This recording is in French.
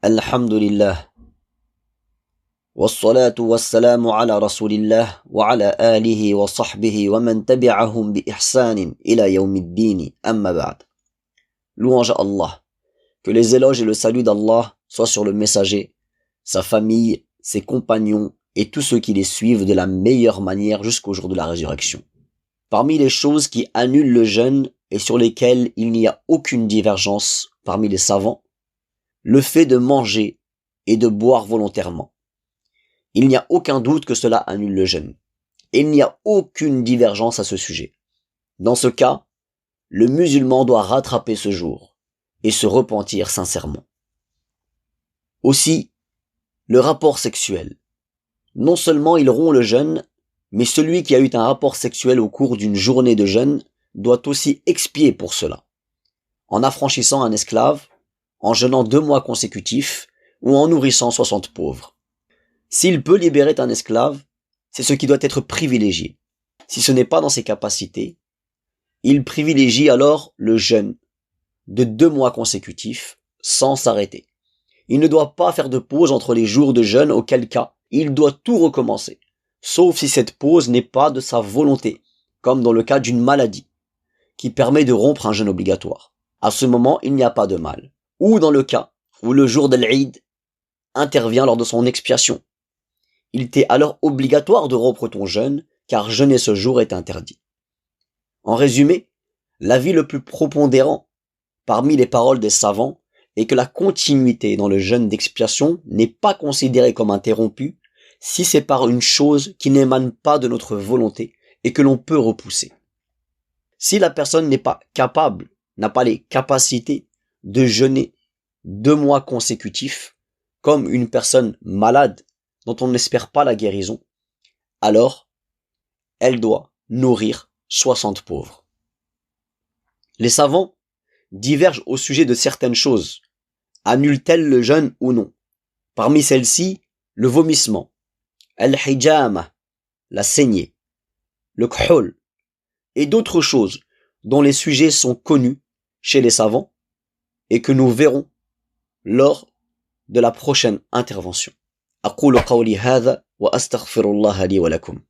Alhamdulillah. Wassalatu wassalamu ala rasulillah wa ala alihi wa sahbihi wa man tabi'ahum bi ihsanin ila yawmiddini amma ba'd. Louange à Allah. Que les éloges et le salut d'Allah soient sur le messager, sa famille, ses compagnons et tous ceux qui les suivent de la meilleure manière jusqu'au jour de la résurrection. Parmi les choses qui annulent le jeûne et sur lesquelles il n'y a aucune divergence parmi les savants, le fait de manger et de boire volontairement. Il n'y a aucun doute que cela annule le jeûne. Et il n'y a aucune divergence à ce sujet. Dans ce cas, le musulman doit rattraper ce jour et se repentir sincèrement. Aussi, le rapport sexuel. Non seulement il rompt le jeûne, mais celui qui a eu un rapport sexuel au cours d'une journée de jeûne doit aussi expier pour cela, en affranchissant un esclave, en jeûnant 2 mois consécutifs ou en nourrissant 60 pauvres. S'il peut libérer un esclave, c'est ce qui doit être privilégié. Si ce n'est pas dans ses capacités, il privilégie alors le jeûne de 2 mois consécutifs sans s'arrêter. Il ne doit pas faire de pause entre les jours de jeûne, auquel cas il doit tout recommencer, sauf si cette pause n'est pas de sa volonté, comme dans le cas d'une maladie, qui permet de rompre un jeûne obligatoire. À ce moment, il n'y a pas de mal. Ou dans le cas où le jour de l'Eid intervient lors de son expiation. Il t'est alors obligatoire de rompre ton jeûne, car jeûner ce jour est interdit. En résumé, l'avis le plus prépondérant parmi les paroles des savants est que la continuité dans le jeûne d'expiation n'est pas considérée comme interrompue si c'est par une chose qui n'émane pas de notre volonté et que l'on peut repousser. Si la personne n'est pas capable, n'a pas les capacités de jeûner 2 mois consécutifs, comme une personne malade dont on n'espère pas la guérison, alors elle doit nourrir 60 pauvres. Les savants divergent au sujet de certaines choses. Annule-t-elle le jeûne ou non? Parmi celles-ci, le vomissement, al-hijama, la saignée, le khul, et d'autres choses dont les sujets sont connus chez les savants et que nous verrons lors de la prochaine intervention. أقول قولي هذا وأستغفر الله لي ولكم.